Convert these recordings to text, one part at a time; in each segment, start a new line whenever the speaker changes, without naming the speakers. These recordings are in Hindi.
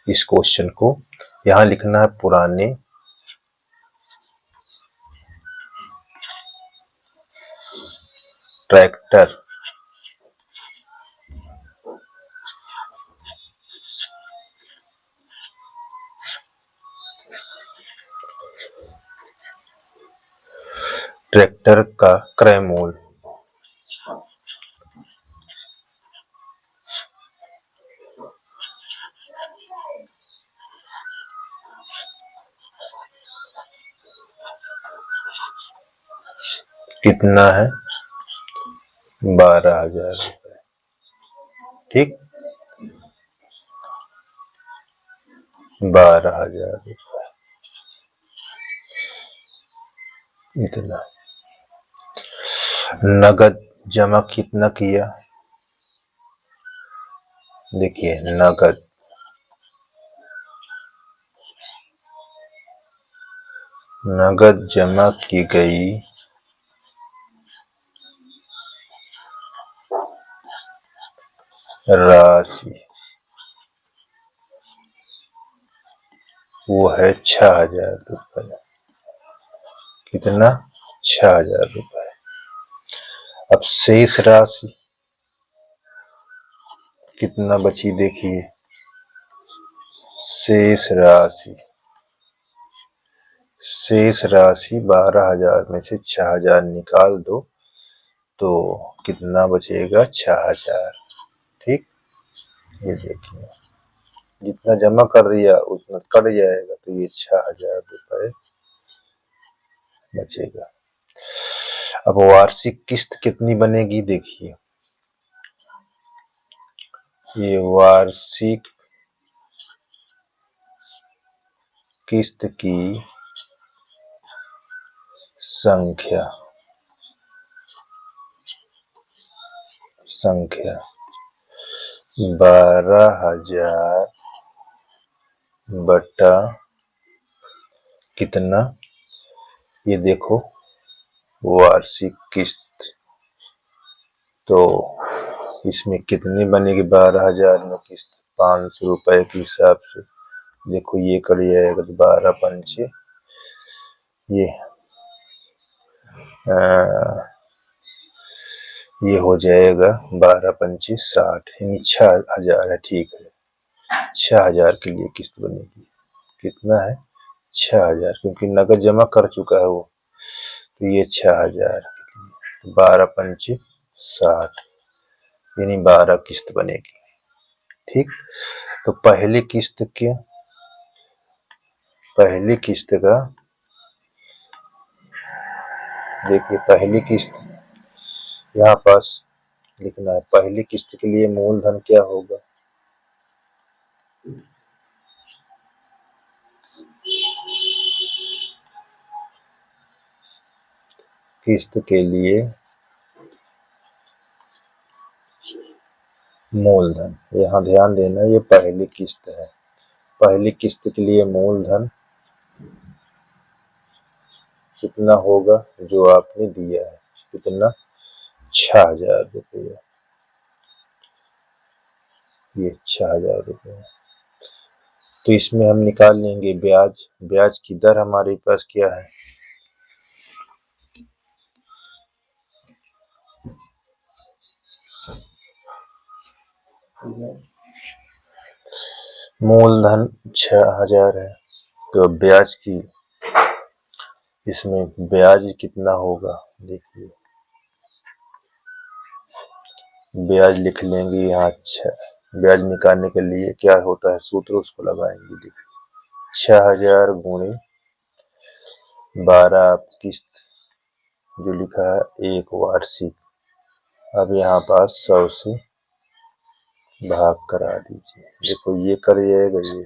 इस क्वेश्चन को यहाँ लिखना है पुराने ट्रैक्टर का क्रय मूल्य कितना है? 12,000 रुपए। ठीक, 12,000 रुपए इतना। नगद जमा कितना किया? देखिए, नगद जमा की गई राशि वो है 6,000 रुपए। कितना? 6,000 रुपए। अब शेष राशि कितना बची? देखिए, शेष राशि 12,000 में से 6,000 निकाल दो तो कितना बचेगा? 6,000। ठीक, ये देखिए, जितना जमा कर दिया उतना कट जाएगा तो ये 6,000 रुपए बचेगा। अब वार्षिक किस्त कितनी बनेगी? देखिए, ये वार्षिक किस्त की संख्या 12,000 बटा कितना? ये देखो, वार्षिक किस्त तो इसमें कितनी बनेगी? 12,000 में किस्त 500 रुपए के हिसाब से। देखो, ये कर जाएगा तो 12 पंचे ये हो जाएगा 12 पंचे 60, यानी 6,000 है। ठीक है, 6,000 के लिए किस्त बनेगी। कितना है? 6,000, क्योंकि नगद जमा कर चुका है वो, तो ये 6,000 के लिए 12 पंचे 60, यानी 12 किस्त बनेगी। ठीक, तो पहली किस्त का देखिए, पहली किस्त यहाँ पास लिखना है। पहली किस्त के लिए मूलधन क्या होगा? किस्त के लिए मूलधन, यहाँ ध्यान देना, ये पहली किस्त है। पहली किस्त के लिए मूलधन कितना होगा? जो आपने दिया है, कितना? 6,000 रुपये। ये 6,000 रुपये, तो इसमें हम निकाल लेंगे ब्याज। ब्याज की दर हमारे पास क्या है? मूलधन 6,000 है, तो ब्याज की, इसमें ब्याज कितना होगा? देखिए, ब्याज लिख लेंगे यहाँ। ब्याज निकालने के लिए क्या होता है सूत्र, उसको लगाएंगे। देखिए, 6,000 गुणे 12 किस्त जो लिखा है, एक वार्षिक। अब यहाँ पास 100 से भाग करा दीजिए। देखो, ये कर जाएगा, ये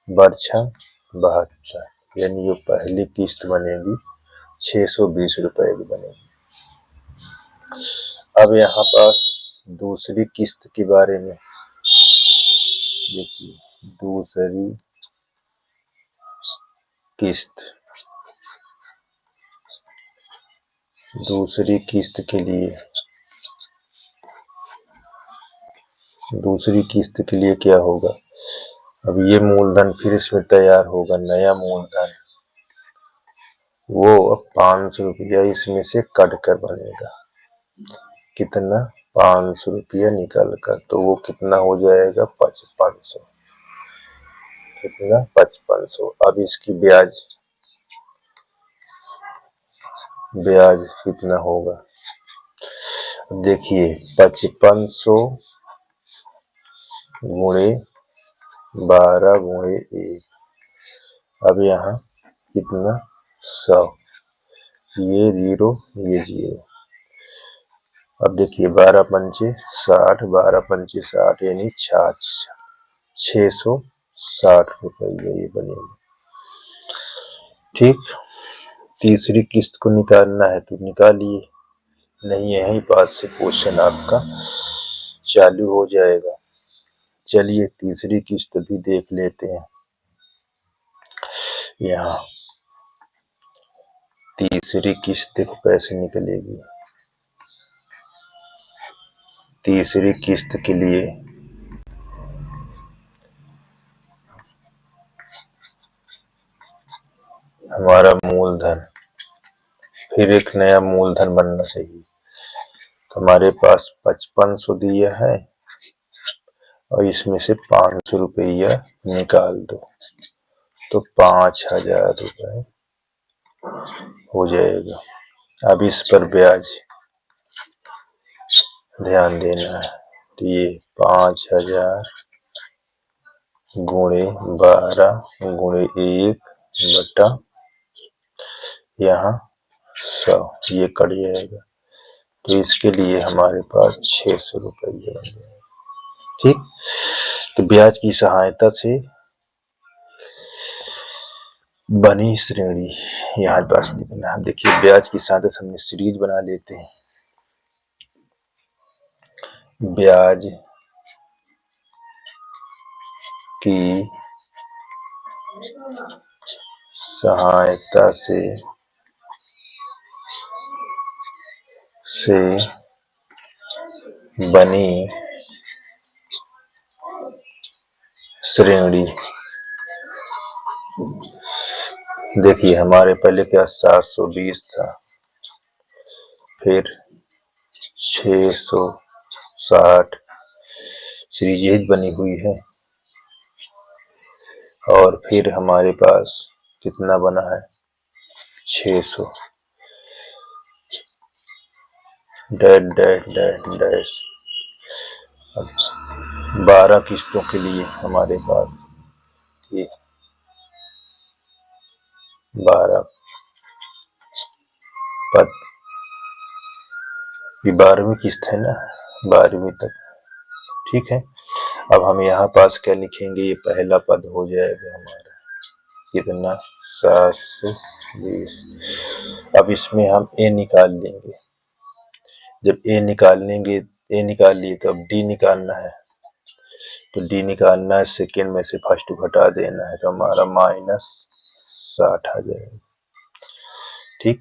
बरछा 72, यानी ये पहली किस्त बनेगी 620 रुपए की बनेगी। अब यहाँ पास दूसरी किस्त के बारे में देखिए, दूसरी किस्त के लिए क्या होगा? अब ये मूलधन फिर इसमें तैयार होगा, नया मूलधन, वो अब 500 रुपया इसमें से कट कर बनेगा। कितना? 500 रुपया निकल कर, तो वो कितना हो जाएगा? 5500। कितना? 5500। अब इसकी ब्याज कितना होगा? देखिए 5500 गुणे 12 गुणे 1। अब यहाँ कितना? 100। ये 0, ये 0। अब देखिए 12 पंचे 60, 12 पंचे 60 यानी 660 रुपया ये बनेगा। ठीक। तीसरी किस्त को निकालना है तो निकालिए, नहीं यहीं पास से क्वेश्चन आपका चालू हो जाएगा। चलिए तीसरी किस्त भी देख लेते हैं। यहाँ तीसरी किस्त देखो कैसे निकलेगी। तीसरी किस्त के लिए हमारा मूलधन, फिर एक नया मूलधन बनना चाहिए। तो हमारे पास 5500 दिया है और इसमें से 500 रुपया निकाल दो तो 5000 रुपये हो जाएगा। अब इस पर ब्याज ध्यान देना है। तो ये 5000 गुणे 12 गुणे 1 बटा यहाँ 100, ये कट जाएगा। तो इसके लिए हमारे पास 600 रुपये बन जाएगा। ठीक। तो ब्याज की सहायता से बनी श्रेणी यहाँ पास लिखना है। देखिए ब्याज की सहायता से हमने सीरीज बना लेते हैं। ब्याज की सहायता से बनी श्रेणी। देखिए हमारे पहले क्या 720 था, फिर 660 सीरीज यही बनी हुई है, और फिर हमारे पास कितना बना है? 600 डैश डैश डैश डैश। 12 किस्तों के लिए हमारे पास ये 12 पद, ये 12वीं किस्त है ना, 12वीं तक। ठीक है। अब हम यहाँ पास क्या लिखेंगे? ये पहला पद हो जाएगा हमारा कितना? 720। अब इसमें हम ए निकाल लेंगे। जब ए निकाल लिए तो अब डी निकालना है। तो डी निकालना है, सेकेंड में से फर्स्ट घटा देना है, तो हमारा -60 आ जाएगा। ठीक,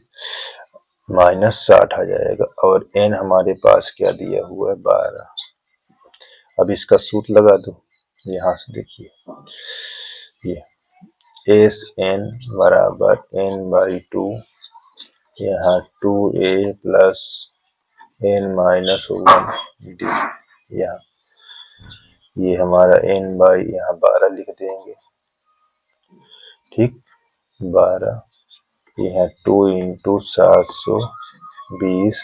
-60 आ जाएगा। और एन हमारे पास क्या दिया हुआ है? 12। अब इसका सूत्र लगा दो यहाँ से। देखिए ये एस एन बराबर n/2, यहाँ 2a प्लस n-1 डी। यहाँ ये हमारा यहाँ 12 लिख देंगे। ठीक, 12, यहाँ 2 × 720,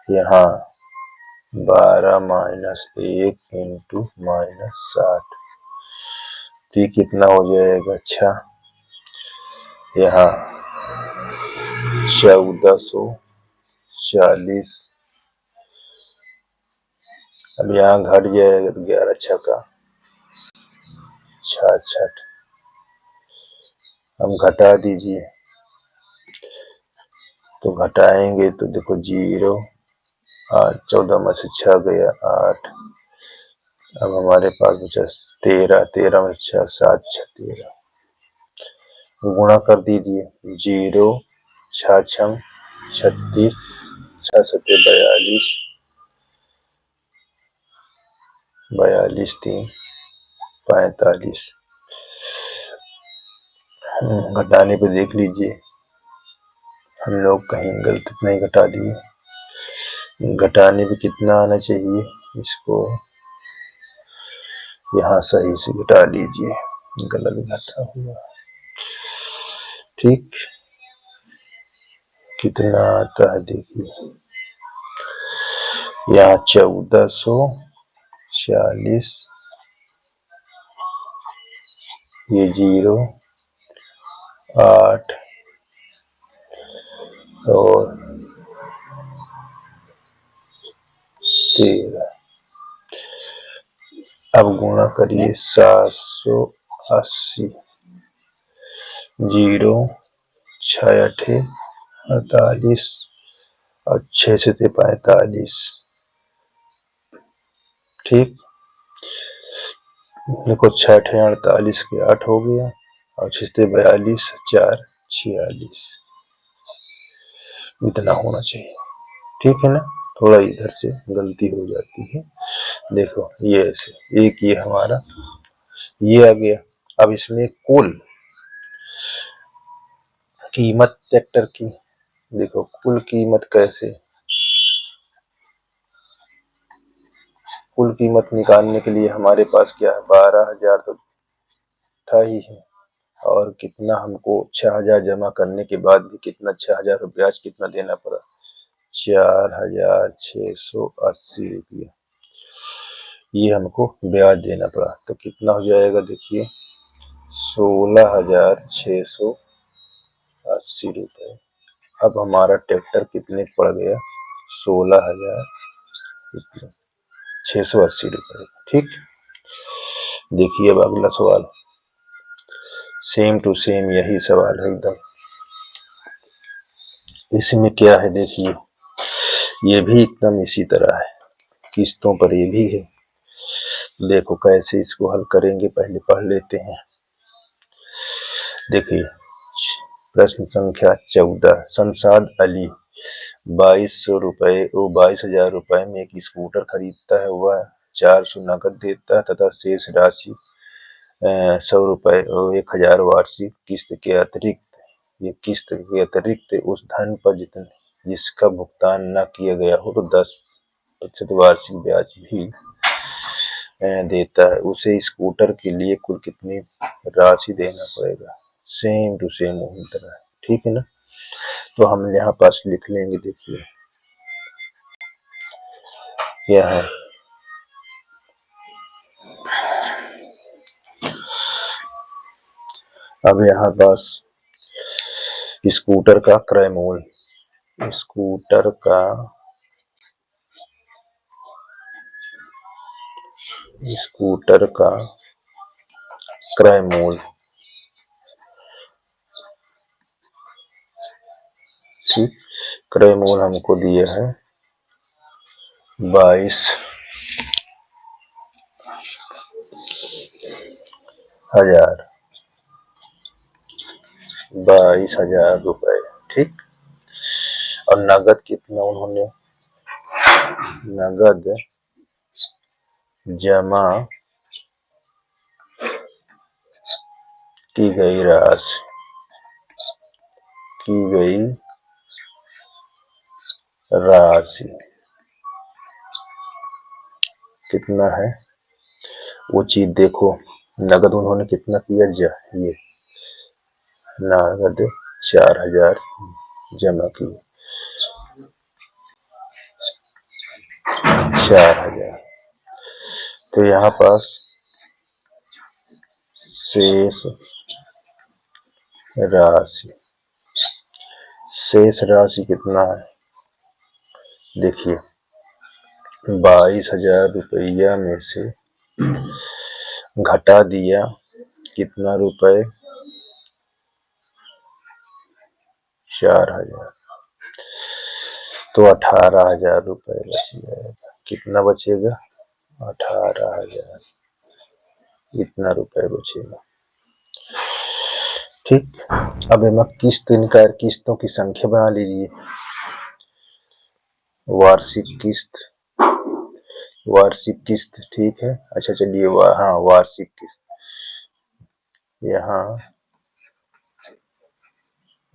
यहाँ 12 - 1 × -60। तो कितना हो जाएगा? अच्छा, यहाँ 1440। अब यहाँ घट जाएगा तो 11 छक्का 66। हम घटा दीजिए, तो घटाएंगे तो देखो 0, 8, 14 में से 6 गया 8। अब हमारे पास बचा 13, 13 में 6, 7 6 13। गुणा कर दीजिए, 0 6 6 36, 6 7 42, 42 3 45। घटाने पे देख लीजिए हम लोग कहीं गलती नहीं घटा दिए। घटाने पे कितना आना चाहिए, इसको यहाँ सही से घटा लीजिए, गलत घटा हुआ। ठीक, कितना आता है देखिए, यहाँ 1440, ये 0, 8 और 13। अब गुणा करिए 780, 0 6 8 48 और 6 से 45। ठीक, देखो 6 8 48 के 8 हो गया और 6 से 42, 4 46, इतना होना चाहिए। ठीक है ना, थोड़ा इधर से गलती हो जाती है। देखो ये ऐसे, एक ये हमारा ये आ गया। अब इसमें कुल कीमत ट्रैक्टर की, देखो कुल कीमत कैसे, कुल कीमत निकालने के लिए हमारे पास क्या है, 12,000 तो था ही है, और कितना हमको 6,000 जमा करने के बाद भी कितना 6,000 ब्याज कितना देना पड़ा, 4,680 रुपया ये हमको ब्याज देना पड़ा। तो कितना हो जाएगा देखिए, 16,680 रुपये। अब हमारा ट्रैक्टर कितने पड़ गया, 16,680 रुपये। ठीक, देखिए अब अगला सवाल, सेम टू सेम यही सवाल है एकदम। इसमें क्या है देखिए, ये भी एकदम इसी तरह है, किस्तों पर ये भी है। देखो कैसे इसको हल करेंगे, पहले पढ़ लेते हैं। देखिए प्रश्न संख्या 14, शमशाद अली 2200 रुपये 22,000 रुपये में एक स्कूटर खरीदता है। वह 400 नकद देता है तथा शेष राशि 100 रुपये और 1,000 वार्षिक किस्त के अतिरिक्त, ये किस्त के अतिरिक्त उस धन पर जिसका भुगतान न किया गया हो तो 10% वार्षिक ब्याज भी देता है। उसे स्कूटर के लिए कुल कितनी राशि देना पड़ेगा, सेम टू सेम वही तरह है। ठीक है ना, तो हम यहाँ पास लिख लेंगे। देखिए क्या है, अब यहाँ पास स्कूटर का क्रय मूल्य, स्कूटर का क्रय मूल्य, ठीक, क्रय मूल्य हमको दिया है 22,000 रुपए। ठीक, और नगद कितना उन्होंने नगद जमा की गई राशि कितना है, वो चीज देखो। नगद उन्होंने कितना किया, ये नगद 4,000 जमा किए, 4,000। तो यहाँ पास शेष राशि कितना है, देखिए 22,000 रुपया में से घटा दिया कितना रुपए, 4,000, तो 18,000 रुपए बच जाएगा। कितना बचेगा, 18,000, इतना रुपए बचेगा। ठीक, अब हम किस्तों की संख्या बना लीजिए। वार्षिक किस्त वार्षिक किस्त, ठीक है। अच्छा चलिए हाँ वार्षिक किस्त, यहाँ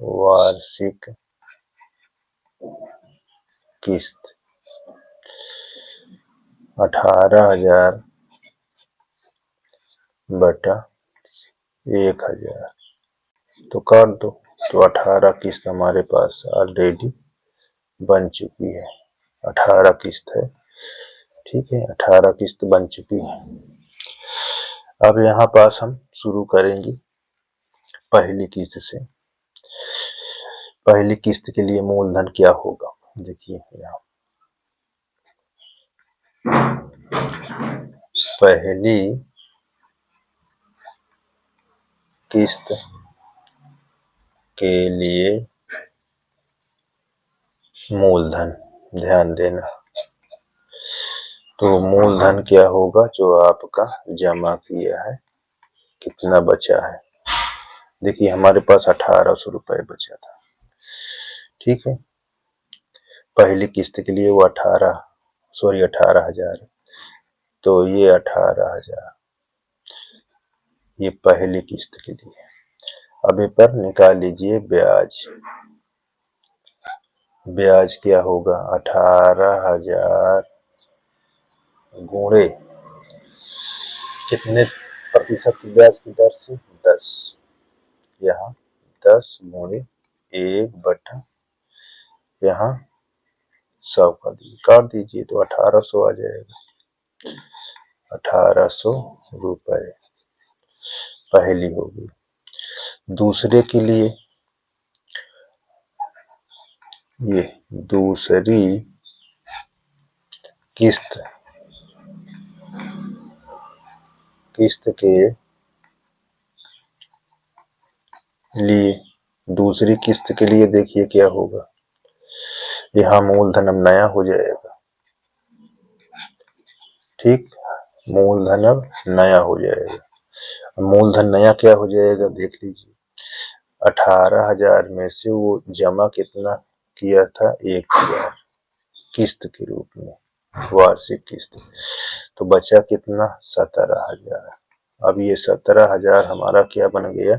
वार्षिक किस्त 18,000 बटा 1,000 तो काट दो। तो 18 किस्त हमारे पास ऑलरेडी बन चुकी है, 18 किस्त है, ठीक है, 18 किस्त बन चुकी है। अब यहाँ पास हम शुरू करेंगे पहली किस्त से। पहली किस्त के लिए मूलधन क्या होगा, देखिए यहाँ पहली किस्त के लिए मूलधन, ध्यान देना, तो मूलधन क्या होगा जो आपका जमा किया है, कितना बचा है। देखिए हमारे पास 1800 रुपए बचा था, ठीक है। पहली किस्त के लिए वो 18,000 है, तो ये 18,000 ये पहली किस्त के लिए। अब ये पर निकाल लीजिए ब्याज, ब्याज क्या होगा 18,000 गुणे कितने प्रतिशत की ब्याज की दर से, 10, यहाँ 10 गुणे 1 बटा यहाँ 100 का काट दीजिए तो 1800 आ जाएगा, 1800 रुपए पहली होगी। दूसरे के लिए ये दूसरी किस्त के लिए, दूसरी किस्त के लिए देखिए क्या होगा, यहाँ मूलधन अब नया हो जाएगा, ठीक, मूलधन अब नया हो जाएगा। मूलधन नया क्या हो जाएगा देख लीजिए, 18,000 में से वो जमा कितना किया था, 1,000 किस्त के रूप में, वार्षिक किस्त, तो बचा कितना 17,000। अब ये 17,000 हमारा क्या बन गया,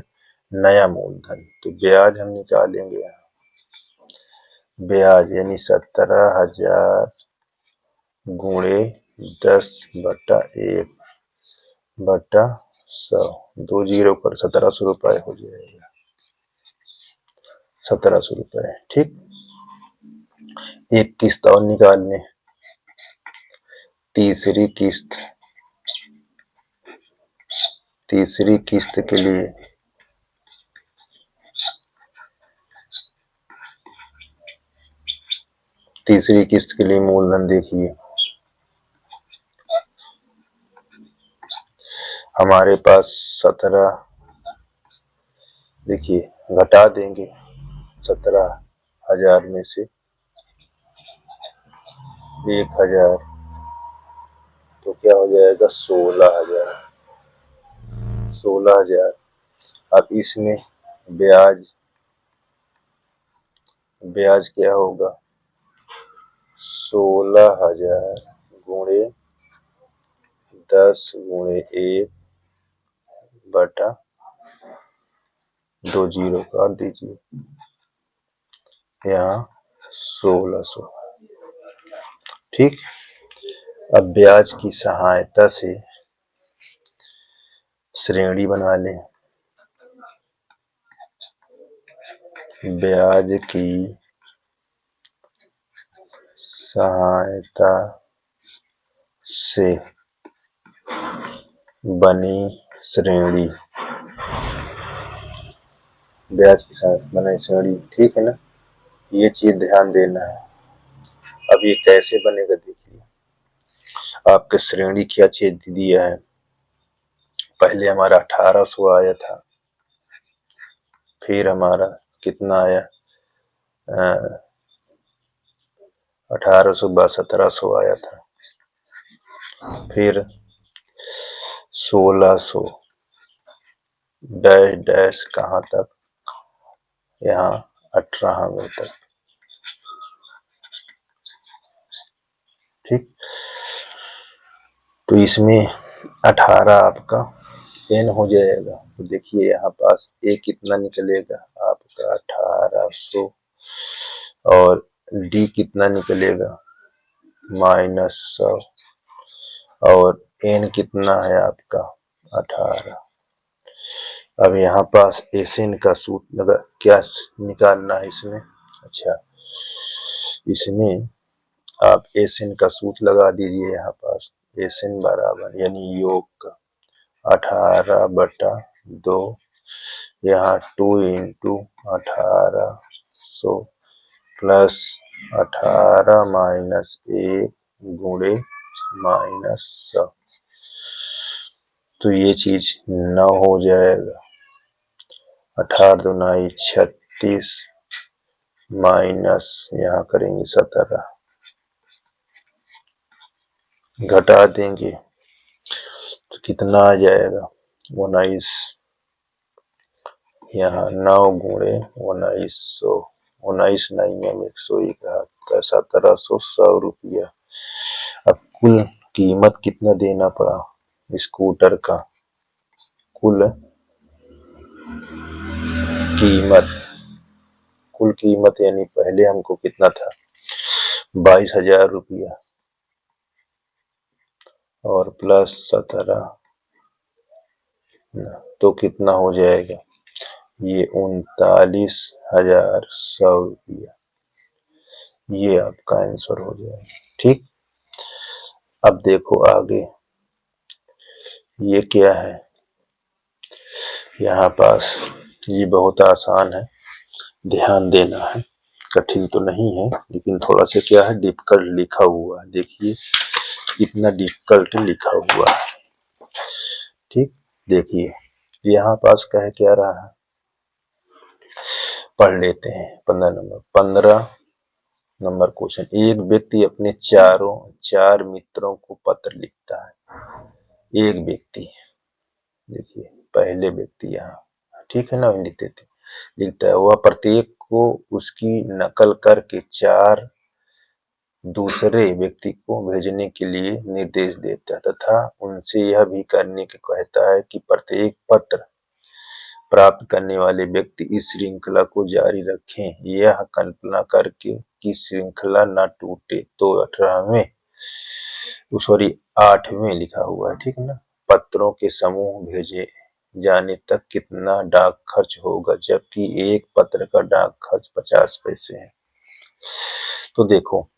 नया मूलधन। तो ब्याज हम निकालेंगे, ब्याज यानी 17,000 गुणे 10 बटा 1 बटा 100, 2 जीरो पर 1700 रुपए हो जाएगा, 1700 रुपए, ठीक। एक किस्त और निकाल लें, तीसरी किस्त, तीसरी किस्त के लिए तीसरी किस्त के लिए मूलधन देखिए हमारे पास 17, देखिए घटा देंगे 17,000 में से 1,000 तो क्या हो जाएगा 16,000, 16,000। अब इसमें ब्याज, ब्याज क्या होगा 16,000 गुणे 10 गुणे 1 बटा 2 जीरो काट दीजिए, यहाँ 1600, ठीक। अब ब्याज की सहायता से श्रेणी बना लें, ब्याज की सहायता से बनी श्रेणी, ब्याज की सहायता बनी श्रेणी, ठीक है ना, ये चीज ध्यान देना है। अब ये कैसे बनेगा देखिए, आपके श्रेणी क्या चीज दिया है, पहले हमारा 1800 आया था, फिर हमारा कितना आया 1800 बाद 1700 आया था, फिर 1600 डैश डैश कहाँ तक, यहाँ 18वें तक, ठीक। तो इसमें 18 आपका n हो जाएगा। तो देखिए यहाँ पास a कितना निकलेगा आपका 1800 और d कितना निकलेगा -100 और n कितना है आपका 18। अब यहाँ पास SN का सूत्र लगा, क्या निकालना है इसमें। अच्छा, इसमें आप SN का सूत्र लगा दीजिए। यहाँ पास SN बराबर यानी योग का 18/2, यहाँ 2 × 1800 प्लस 18 - 1 गुणे -100। तो ये चीज 9 हो जाएगा। 18 दूनी 36 माइनस यहाँ करेंगे 17, घटा देंगे तो कितना आ जाएगा 19। यहाँ 9 गुणे 1900, 19 नहीं है 171, 1700 100 रुपया। अब कुल कीमत कितना देना पड़ा स्कूटर का, कुल कीमत यानी पहले हमको कितना था 22,000 रुपया और प्लस 17, तो कितना हो जाएगा ये 39,100 रुपया। ये आपका आंसर हो जाएगा। ठीक, अब देखो आगे ये क्या है। यहाँ पास ये बहुत आसान है, ध्यान देना है, कठिन तो नहीं है लेकिन थोड़ा सा क्या है डिफिकल्ट लिखा हुआ है। देखिए इतना डिफिकल्ट लिखा हुआ है। ठीक, देखिए यहाँ पास कह क्या रहा है, पढ़ लेते हैं 15 नंबर क्वेश्चन। एक व्यक्ति अपने चार मित्रों को पत्र लिखता है। एक व्यक्ति, देखिए पहले व्यक्ति यहाँ ठीक है ना, लिखता है, वह प्रत्येक को उसकी नकल करके 4 दूसरे व्यक्ति को भेजने के लिए निर्देश देता है तथा उनसे यह भी करने को कहता है कि प्रत्येक पत्र प्राप्त करने वाले व्यक्ति इस श्रृंखला को जारी रखें, यह कल्पना करके कि श्रृंखला न टूटे। तो 8वें लिखा हुआ है, ठीक है ना। पत्रों के समूह भेजे जाने तक कितना डाक खर्च होगा, जबकि एक पत्र का डाक खर्च 50 पैसे है। तो देखो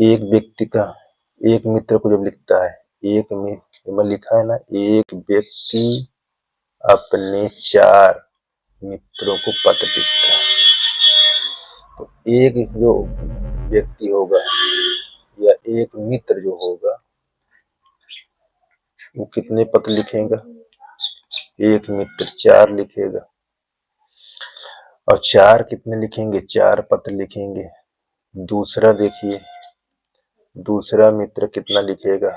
एक व्यक्ति का, एक मित्र को जब लिखता है, एक में लिखा है ना, एक व्यक्ति अपने 4 मित्रों को पत्र लिखता है। तो एक जो व्यक्ति होगा या एक मित्र जो होगा वो कितने पत्र लिखेगा, एक मित्र 4 लिखेगा। और 4 कितने लिखेंगे, 4 पत्र लिखेंगे। दूसरा देखिए, दूसरा मित्र कितना लिखेगा,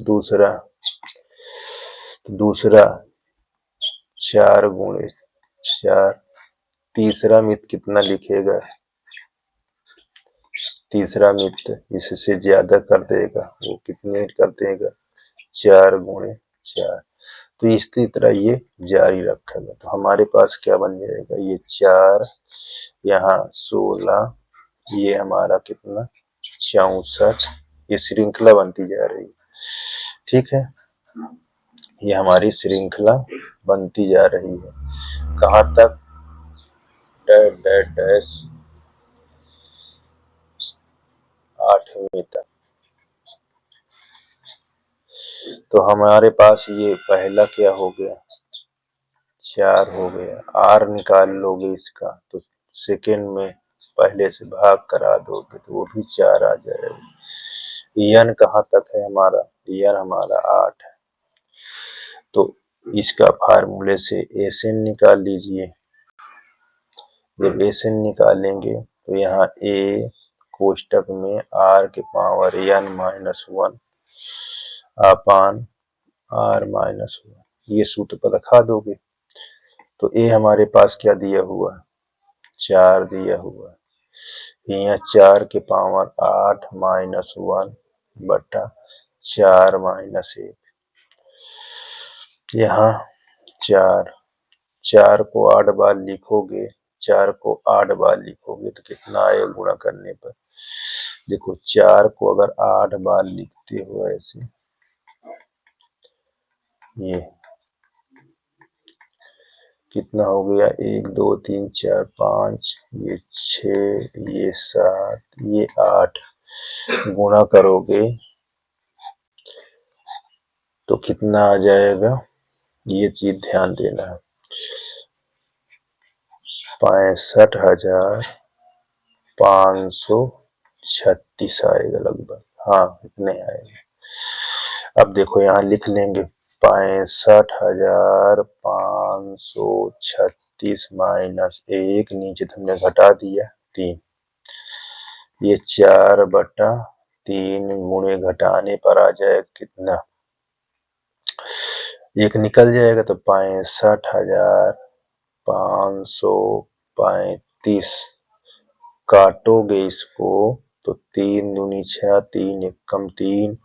दूसरा 4 × 4। तीसरा मित्र कितना लिखेगा, तीसरा मित्र इससे ज्यादा कर देगा, वो कितने कर देगा 4 × 4। तो इसी तरह ये जारी रखेगा। तो हमारे पास क्या बन जाएगा, ये 4 यहाँ 16, ये हमारा कितना 64। ये श्रृंखला बनती जा रही है, ठीक है। ये हमारी श्रृंखला बनती जा रही है। कहाँ तक, डैश 8वें तक। तो हमारे पास ये पहला क्या हो गया 4 हो गया। R निकाल लोगे इसका तो सेकेंड में पहले से भाग करा दोगे तो वो भी 4 आ जाएगा। n कहाँ तक है हमारा, n हमारा 8 है। तो इसका फार्मूले से SN निकाल लीजिए। जब SN निकालेंगे तो यहाँ A कोष्टक में R के पावर n-1 अपान R-1 ये सूत्र पर रखा दोगे। तो A हमारे पास क्या दिया हुआ है, 4 दिया हुआ है। यहाँ 4 के पावर 8 - 1 बटा 4 माइनस 1। यहाँ 4 को 8 बार लिखोगे, 4 को 8 बार लिखोगे तो कितना आएगा गुणा करने पर? देखो 4 को अगर 8 बार लिखते हो ऐसे, ये कितना हो गया? 1 2 3 4 5, ये 6, ये 7, ये 8 गुणा करोगे तो कितना आ जाएगा? ये चीज ध्यान देना है। 65,536 आएगा लगभग। हाँ, इतने आएगा। अब देखो यहाँ लिख लेंगे 65,536 माइनस 1, नीचे तो हमने घटा दिया 3, ये 4/3 गुणे घटाने पर आ जाएगा कितना? 1 निकल जाएगा तो 65,535 काटोगे इसको तो 3 दूनी 6, 3 एकम 3,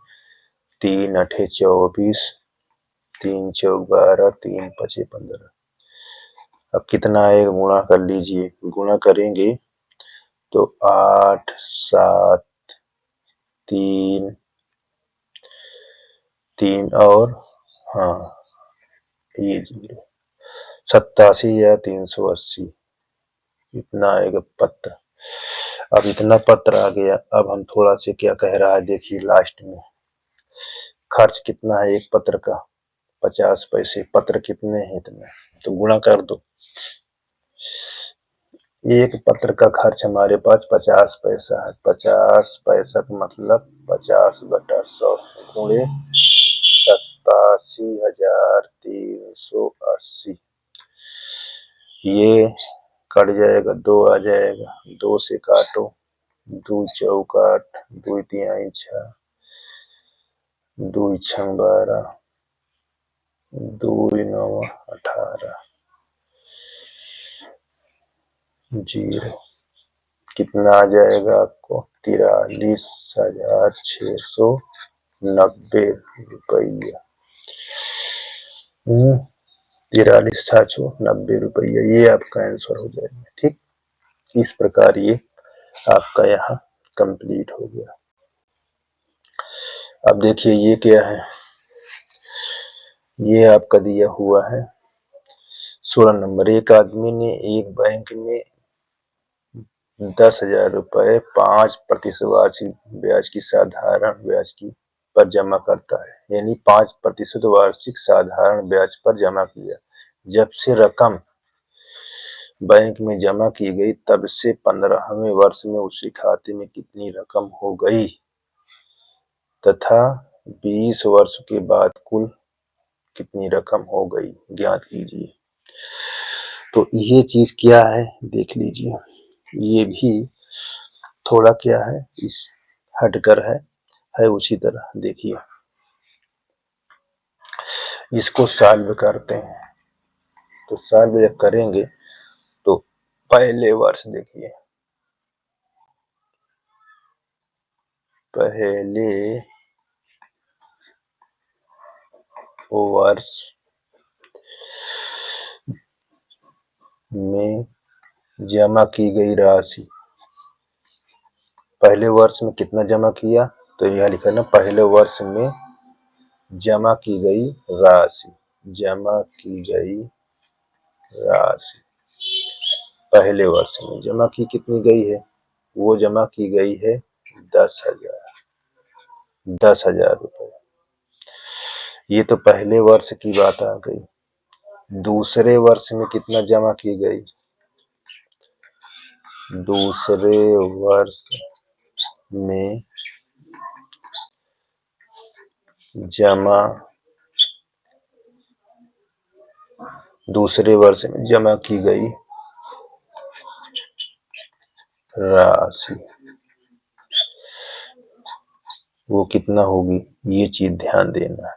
3 अठे 24, 3 चौक 12, 3 पचे 15। अब कितना आएगा गुणा कर लीजिए। गुणा करेंगे तो 8 7 3 3 और हाँ ये 0, 87,380 इतना आएगा पत्र। अब इतना पत्र आ गया। अब हम थोड़ा से क्या कह रहा है देखिए लास्ट में, खर्च कितना है एक पत्र का? 50 पैसे। पत्र कितने हैं? इतने, तो गुणा कर दो। एक पत्र का खर्च हमारे पास 50 पैसा है। 50 पैसा का मतलब 50/100 गुणे 87,380। ये कट जाएगा, 2 आ जाएगा, 2 से काटो, 2 चौक 8, 2 तिहाई 6, 2 छंग 12, 2 9 18, 0। कितना आ जाएगा आपको? 43,690 रुपया। 43,690 रुपया, ये आपका आंसर हो जाएगा। ठीक, इस प्रकार ये आपका यहाँ कंप्लीट हो गया। अब देखिए ये क्या है, ये आपका दिया हुआ है 16 नंबर। एक आदमी ने एक बैंक में 10,000 रुपए 5% वार्षिक ब्याज की साधारण ब्याज की पर जमा करता है, यानी 5% वार्षिक साधारण ब्याज पर जमा किया। जब से रकम बैंक में जमा की गई तब से 15वें वर्ष में उसके खाते में कितनी रकम हो गई तथा 20 वर्ष के बाद कुल कितनी रकम हो गई ज्ञात कीजिए। तो ये चीज क्या है देख लीजिए। ये भी थोड़ा क्या है, इस हटकर है उसी तरह। देखिए इसको सॉल्व करते हैं, तो सॉल्व जब करेंगे तो पहले वर्ष देखिए, पहले वर्ष में जमा की गई राशि, पहले वर्ष में कितना जमा किया, तो यह लिखा ना पहले वर्ष में जमा की गई राशि, जमा की गई राशि पहले वर्ष में जमा की कितनी गई है, वो जमा की गई है 10,000 रुपए। ये तो पहले वर्ष की बात आ गई। दूसरे वर्ष में कितना जमा की गई, दूसरे वर्ष में जमा, दूसरे वर्ष में जमा की गई राशि वो कितना होगी, ये चीज ध्यान देना।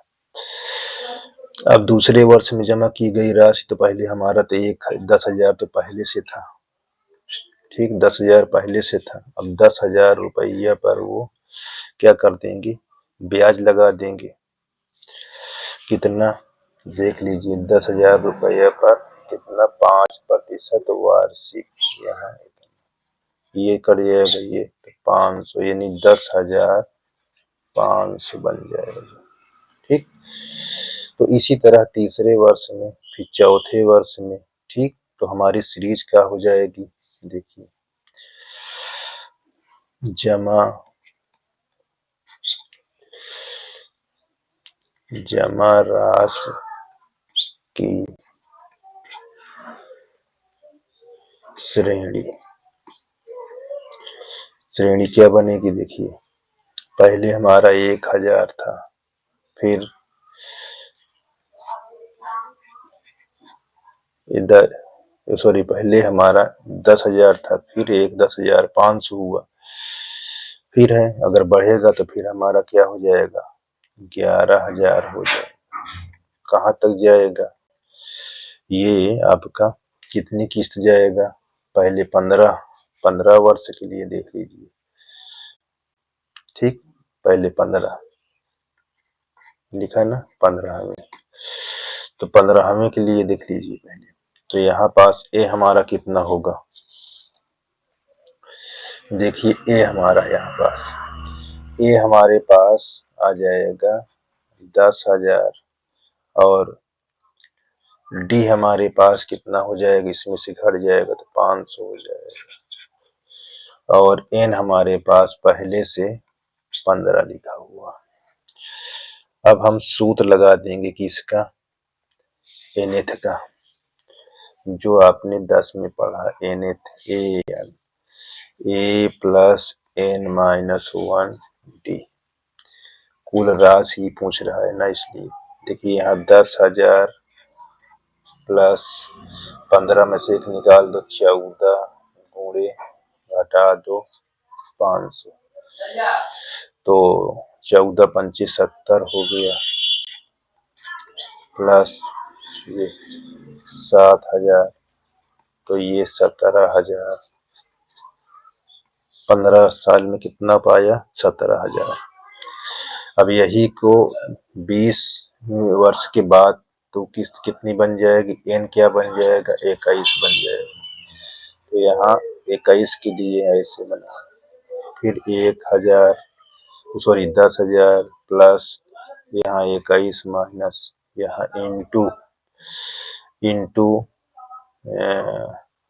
अब दूसरे वर्ष में जमा की गई राशि तो पहले हमारा तो 10,000 तो पहले से था, ठीक, 10,000 पहले से था। अब 10,000 रुपया पर वो क्या कर देंगे, ब्याज लगा देंगे। कितना देख लीजिए, 10,000 रुपये पर कितना 5% वार्षिक, यहाँ ये कर जाएगा ये तो 500 यानी 10,500 बन जाएगा। ठीक, तो इसी तरह तीसरे वर्ष में, फिर चौथे वर्ष में। ठीक, तो हमारी सीरीज क्या हो जाएगी, देखिए, जमा राशि की श्रेणी क्या बनेगी, देखिए, पहले हमारा 1,000 था, फिर इधर सॉरी, पहले हमारा 10,000 था, फिर एक 10,500 हुआ, फिर है अगर बढ़ेगा तो फिर हमारा क्या हो जाएगा, 11,000 हो जाएगा। कहाँ तक जाएगा, ये आपका कितनी किस्त जाएगा, पहले 15 वर्ष के लिए देख लीजिए। ठीक, पहले 15 लिखा ना, 15वें, तो 15वें के लिए देख लीजिए पहले, तो यहाँ पास ए हमारा कितना होगा, देखिए ए हमारा यहाँ पास, ए हमारे पास आ जाएगा 10,000 और डी हमारे पास कितना हो जाएगा, इसमें से घट जाएगा तो 500 हो जाएगा, और एन हमारे पास पहले से 15 लिखा हुआ। अब हम सूत्र लगा देंगे कि इसका nth का, जो आपने 10 में पढ़ा, nth ए प्लस n-1 डी, कुल राशि पूछ रहा है ना, इसलिए देखिए यहाँ 10,000 प्लस 15 में से एक निकाल दो, 14 गुणे घटा दो 500, तो 14×5 = 70 हो गया, प्लस ये 7,000, तो ये 17,000, 15 साल में कितना पाया, 17,000। अब यही को 20 वर्ष के बाद तो किस्त कितनी बन जाएगी, एन क्या बन जाएगा, 21 बन जाएगा। तो यहाँ 21 के लिए ऐसे बना, फिर 1,000 सॉरी 10,000 प्लस यहाँ 21 माइनस यहाँ इंटू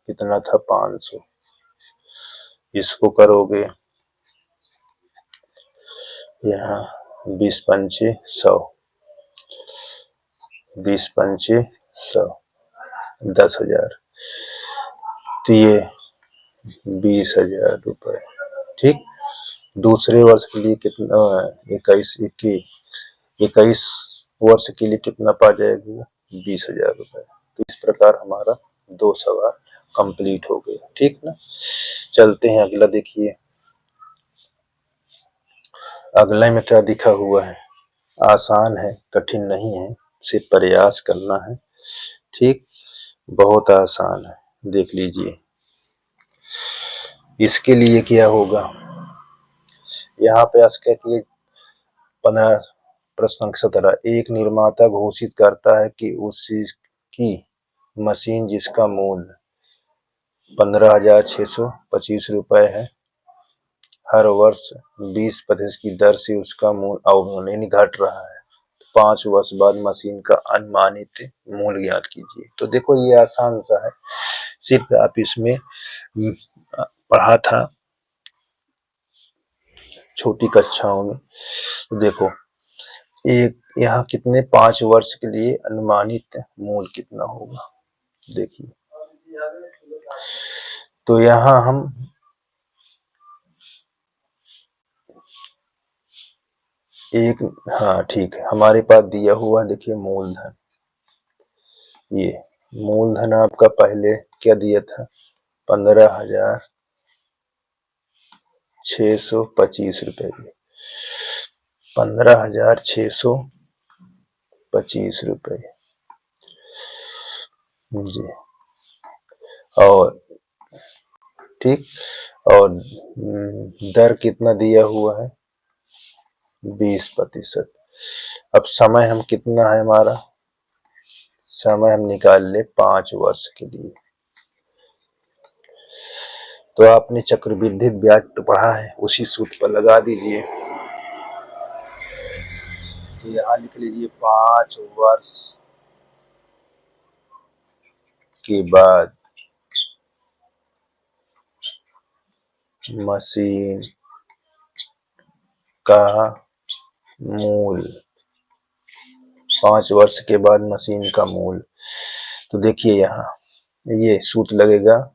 कितना था, 500, इसको करोगे यहाँ 20×5 = 100, 20×5 = 100, 10,000, तो ये 20,000 रुपये। ठीक, दूसरे वर्ष के लिए कितना, 21 वर्ष के लिए कितना पा जाएगा, 20,000 रुपये। तो इस प्रकार हमारा 2 सवाल कंप्लीट हो गया। ठीक ना, चलते हैं अगला, देखिए अगला में क्या दिखा हुआ है, आसान है, कठिन नहीं है, सिर्फ प्रयास करना है। ठीक, बहुत आसान है, देख लीजिए। इसके लिए क्या होगा, यहाँ पे कहती है 15 प्रश्न 17, एक निर्माता घोषित करता है कि उसकी मशीन जिसका मूल्य 15,625 रुपए है, हर वर्ष 20% की दर से उसका मूल्य अवमूल्यन घट रहा है, 5 वर्ष बाद मशीन का अनुमानित मूल्य ज्ञात कीजिए। तो देखो ये आसान सा है, सिर्फ आप इसमें पढ़ा था छोटी कक्षाओं में। तो देखो एक यहाँ कितने 5 वर्ष के लिए अनुमानित मूल्य कितना होगा, देखिए, तो यहाँ हम एक, हाँ ठीक है, हमारे पास दिया हुआ देखिए मूलधन, ये मूलधन आपका पहले क्या दिया था, 15,625 रुपए, 15,625 रुपए जी, और ठीक, और दर कितना दिया हुआ है, 20%। अब समय हम कितना है हमारा, समय हम निकाल ले 5 वर्ष के लिए। तो आपने चक्रवृद्धि ब्याज तो पढ़ा है, उसी सूत्र पर लगा दीजिए। तो यहाँ लिख लीजिए 5 वर्ष के बाद मशीन का मूल, 5 वर्ष के बाद मशीन का मूल। तो देखिए यहाँ ये सूत्र लगेगा,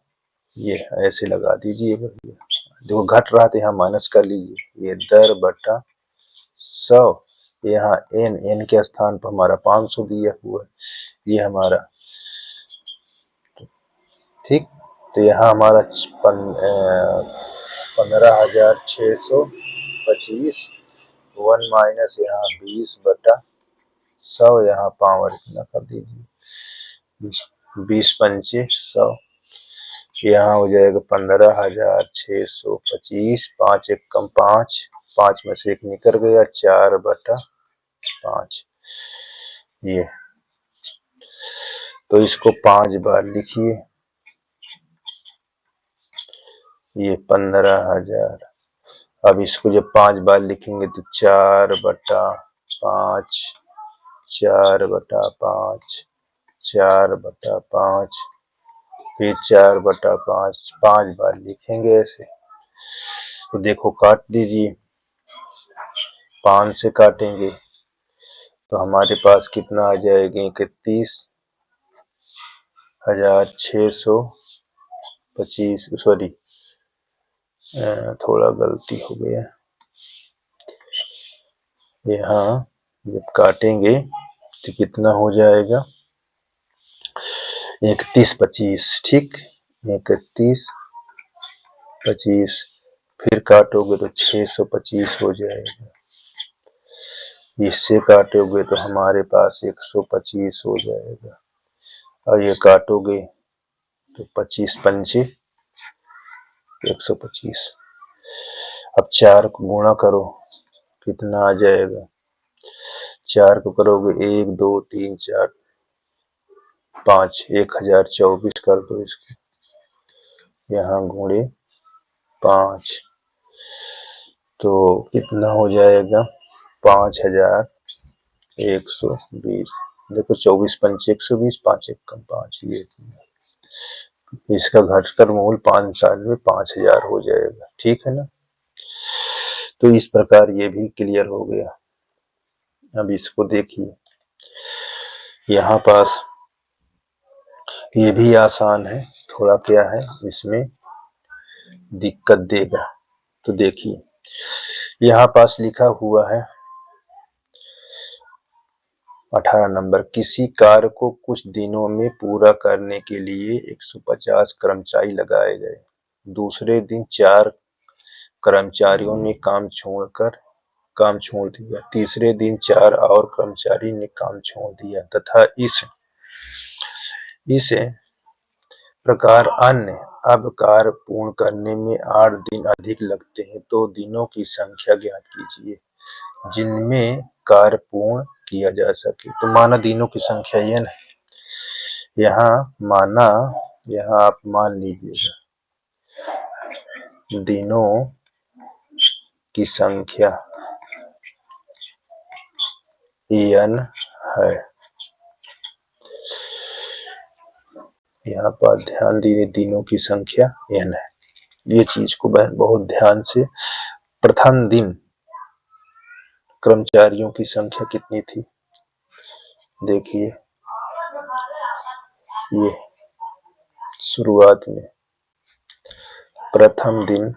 ये ऐसे लगा दीजिए। देखो घट रहा था, यहाँ माइनस कर लीजिए। ये दर बटा 100, यहाँ एन के स्थान पर हमारा 500 दिया हुआ है, ये हमारा ठीक। तो यहाँ हमारा 15,625 1 माइनस यहाँ 20/100, यहाँ पावर इतना कर दीजिए, 20 पंचे 100, यहाँ हो जाएगा 15,625। 5 एक कम 5, 5 में से 1 निकल गया, 4/5 ये। तो इसको 5 बार लिखिए, ये 15,000। अब इसको जब 5 बार लिखेंगे तो 4/5, 4/5, 4/5, फिर 4/5, 5 बार लिखेंगे ऐसे। तो देखो काट दीजिए, 5 से काटेंगे तो हमारे पास कितना आ जाएगा, 31,625। सॉरी थोड़ा गलती हो गया, यहाँ जब काटेंगे तो कितना हो जाएगा, 31,25। ठीक, 31,25, फिर काटोगे तो 625 हो जाएगा। इससे काटोगे तो हमारे पास 125 हो जाएगा, और ये काटोगे तो 25 पंचे 125। अब 4 को गुणा करो, कितना आ जाएगा, 4 को करोगे 1 2 3 4 5, 1024 कर दो इसको, यहाँ गुणे 5, तो कितना हो जाएगा, 5,120। देखो 24 पंचे 120, 5 एक कम 5, ये इसका घटकर मूल 5 साल में 5,000 हो जाएगा। ठीक है ना। तो इस प्रकार ये भी क्लियर हो गया। अब इसको देखिए, यहाँ पास ये भी आसान है, थोड़ा क्या है इसमें दिक्कत देगा। तो देखिए यहाँ पास लिखा हुआ है 18 नंबर, किसी कार्य को कुछ दिनों में पूरा करने के लिए 150 कर्मचारी लगाए गए। दूसरे दिन 4 कर्मचारियों ने काम छोड़ दिया। तीसरे दिन 4 और कर्मचारी ने काम छोड़ दिया तथा इस प्रकार अन्य। अब कार्य पूर्ण करने में 8 दिन अधिक लगते हैं, तो दिनों की संख्या ज्ञात कीजिए जिनमें कार्य पूर्ण किया जा सके। तो माना दिनों की संख्या n है, यहाँ आप मान लीजिएगा दिनों की संख्या n है। यहाँ पर ध्यान दीजिए, दिनों की संख्या n है। ये चीज को बहुत ध्यान से, प्रथम दिन कर्मचारियों की संख्या कितनी थी, देखिए ये शुरुआत में प्रथम दिन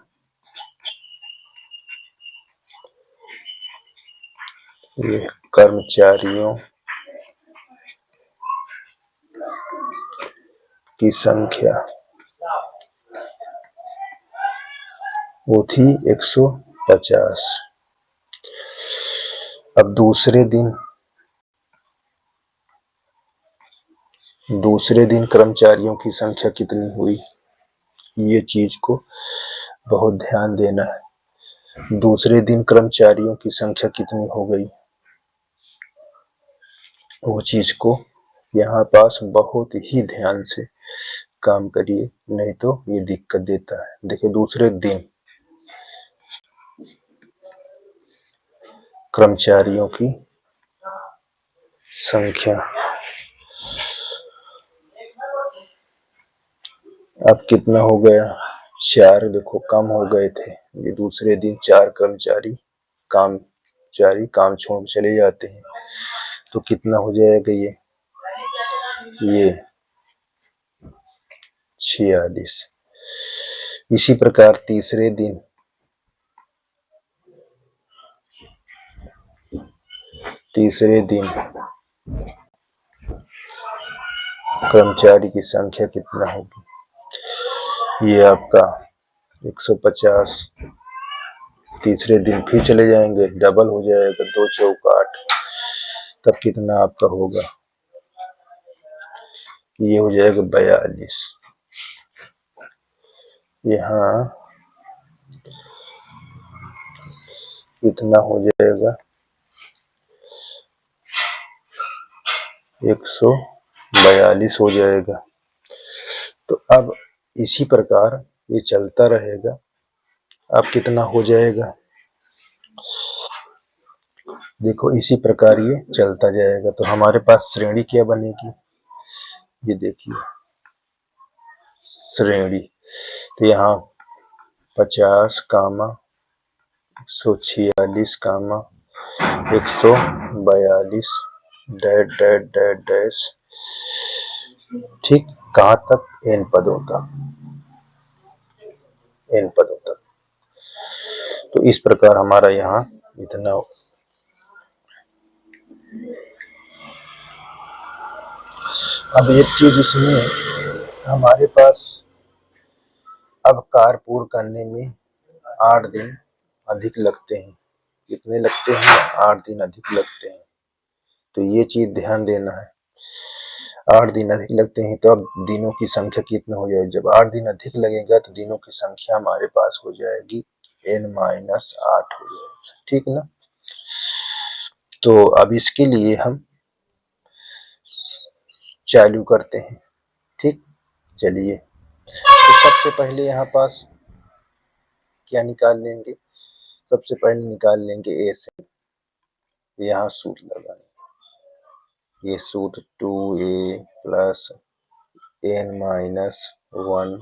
ये कर्मचारियों की संख्या वो थी 150। अब दूसरे दिन कर्मचारियों की संख्या कितनी हुई, ये चीज को बहुत ध्यान देना है। दूसरे दिन कर्मचारियों की संख्या कितनी हो गई, वो चीज को यहाँ पास बहुत ही ध्यान से काम करिए, नहीं तो ये दिक्कत देता है। देखिए दूसरे दिन कर्मचारियों की संख्या, अब कितना हो गया, 4। देखो कम हो गए थे, ये दूसरे दिन 4 कर्मचारी काम छोड़ चले जाते हैं, तो कितना हो जाएगा ये 46। इसी प्रकार तीसरे दिन कर्मचारी की संख्या कितना होगी, ये आपका 150। तीसरे दिन फिर चले जाएंगे, डबल हो जाएगा, 2 चौक 8, तब कितना आपका होगा, ये हो जाएगा 42। यहाँ कितना हो जाएगा, 142 हो जाएगा। तो अब इसी प्रकार ये चलता रहेगा। अब कितना हो जाएगा, देखो इसी प्रकार ये चलता जाएगा। तो हमारे पास श्रेणी क्या बनेगी, ये देखिए श्रेणी, तो यहाँ 50 कामा 146 कामा 142 डैट डैट डैट डैश, ठीक, कहाँ तक, n पदों तक, n पदों तक। तो इस प्रकार हमारा यहाँ इतना। अब एक चीज इसमें हमारे पास, अब कारपूर करने में 8 दिन अधिक लगते हैं, कितने लगते हैं, 8 दिन अधिक लगते हैं। तो ये चीज ध्यान देना है, 8 दिन अधिक लगते हैं, तो अब दिनों की संख्या कितना हो जाएगी, जब 8 दिन अधिक लगेगा तो दिनों की संख्या हमारे पास हो जाएगी n-8 हो जाएगी, ठीक ना। तो अब इसके लिए हम चालू करते हैं, ठीक, चलिए। तो सबसे पहले यहाँ पास क्या निकाल लेंगे, सबसे पहले निकाल लेंगे ए से, यहाँ सूत्र लगाएंगे, ये सूत्र 2a प्लस n-1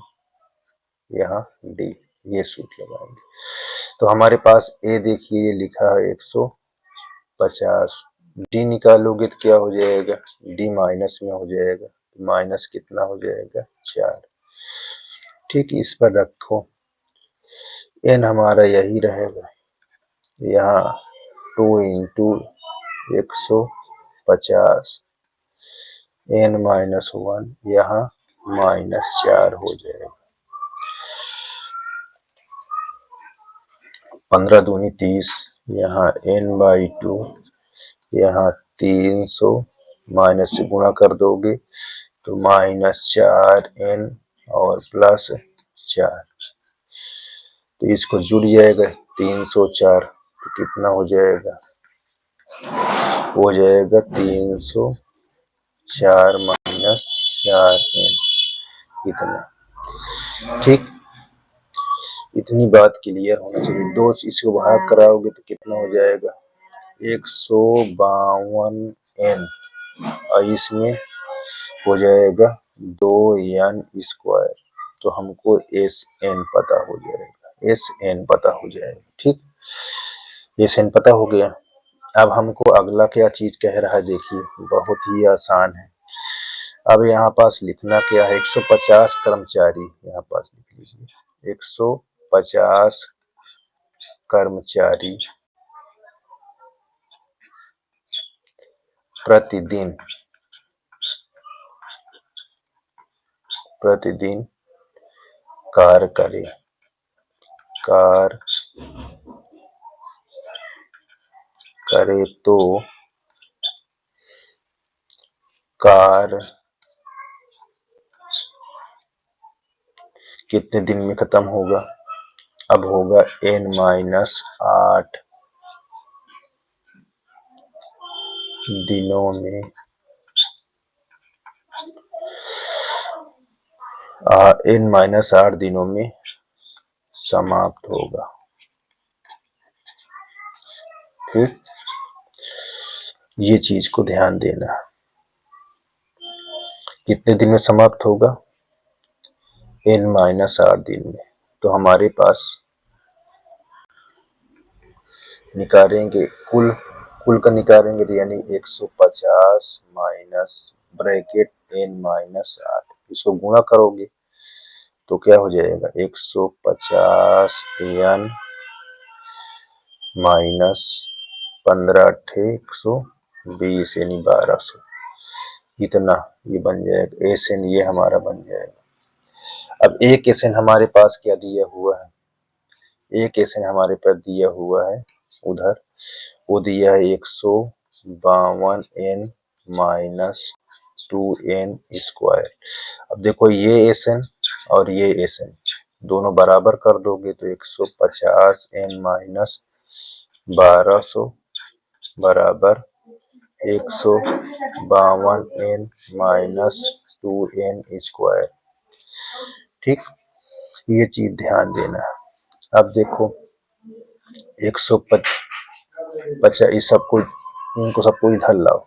यहाँ d, ये सूत्र लगाएंगे। तो हमारे पास a देखिए ये लिखा है 150, d निकालोगे तो क्या हो जाएगा, d माइनस में हो जाएगा, माइनस कितना हो जाएगा 4, ठीक, इस पर रखो, n हमारा यही रहेगा, यहाँ 2 इंटू 150 n-1, यहाँ -4 हो जाएगा, 15 दूनी 30, यहाँ n/2, यहाँ 300, माइनस से गुणा कर दोगे तो -4n और +4, तो इसको जुड़ जाएगा 304, तो कितना हो जाएगा, हो जाएगा 304 -4n, इतना, ठीक। इतनी बात क्लियर होना चाहिए। 2 से इसको भाग कराओगे तो कितना हो जाएगा, 152n, और इसमें हो जाएगा 2n², तो हमको SN पता हो जाएगा, SN पता हो जाएगा, ठीक, SN पता हो गया। अब हमको अगला क्या चीज कह रहा है, देखिए बहुत ही आसान है। अब यहाँ पास लिखना क्या है, 150 कर्मचारी, यहाँ पास लिख लीजिए 150 कर्मचारी प्रतिदिन कार्य करे तो कार्य कितने दिन में खत्म होगा, अब होगा n-8 दिनों में n-8 दिनों में समाप्त होगा। ठीक, ये चीज को ध्यान देना। कितने दिन में समाप्त होगा? n-8 दिन में। तो हमारे पास निकालेंगे कुल का निकालेंगे तो यानी 150 माइनस ब्रैकेट n-8, इसको गुणा करोगे तो क्या हो जाएगा? 150 n माइनस 15 120 यानी 1200, इतना ये बन जाएगा। एसएन ये हमारा बन जाएगा। अब एक एसएन हमारे पास क्या दिया हुआ है? एक एसएन हमारे पास दिया हुआ है उधर, वो दिया है 152 n माइनस 2n स्क्वायर। अब देखो ये एसएन और ये एसएन दोनों बराबर कर दोगे तो 150 n माइनस 1200 बराबर 152 n माइनस 2n स्क्वायर। ठीक, ये चीज ध्यान देना। अब देखो 150, इस सबको इनको सबको इधर लाओ,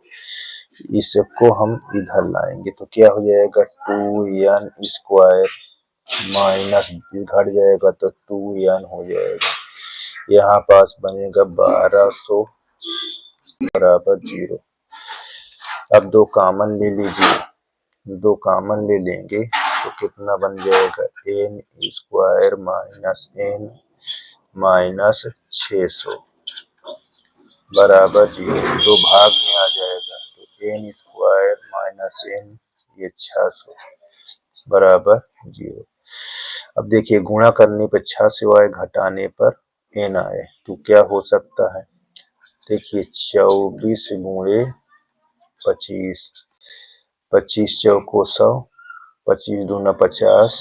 इसको हम इधर लाएंगे तो क्या हो जाएगा? 2n स्क्वायर माइनस इधर जाएगा तो 2n हो जाएगा। यहाँ पास बनेगा 1200 बराबर 0। अब दो कामन ले लीजिए, दो कामन ले लेंगे तो कितना बन जाएगा? n square minus n minus 600 बराबर 0। दो भाग में आ जाएगा तो n स्क्वायर माइनस n ये 600 बराबर 0। अब देखिए गुणा करने पर 600 आए, घटाने पर n आए तो क्या हो सकता है? देखिए 24 गुणे 25, 25 चौको 100, 25 दूना 50,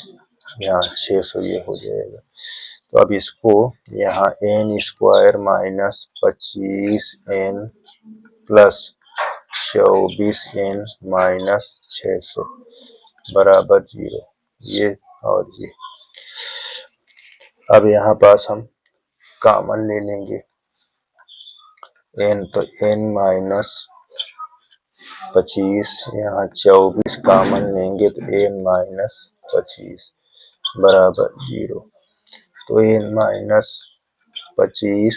यहाँ 600 ये हो जाएगा। तो अब इसको यहाँ n square minus 25n plus 24n minus 600 बराबर 0, ये और ये। अब यहाँ पास हम कॉमन ले लेंगे n, तो n माइनस 25, यहाँ 24 कॉमन लेंगे तो n माइनस 25 बराबर 0। तो n माइनस 25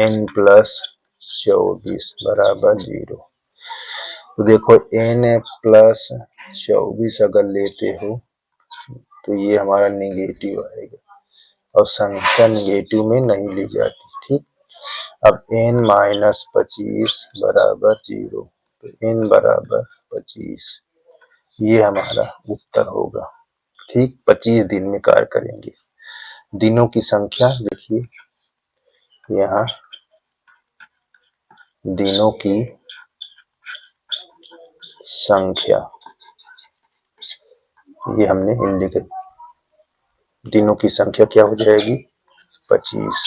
n प्लस 24 बराबर 0। तो देखो n प्लस 24 अगर लेते हो तो ये हमारा नेगेटिव आएगा और संख्या नेगेटिव में नहीं ली जाती। ठीक, अब n माइनस 25 बराबर 0, तो n बराबर 25, ये हमारा उत्तर होगा। ठीक, 25 दिन में कार्य करेंगे। दिनों की संख्या देखिए, यहाँ दिनों की संख्या ये हमने इंडिकेट, दिनों की संख्या क्या हो जाएगी? 25।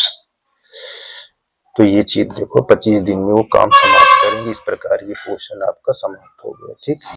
तो ये चीज देखो 25 दिन में वो काम समाप्त करेंगे। इस प्रकार ये पोर्शन आपका समाप्त हो गया। ठीक।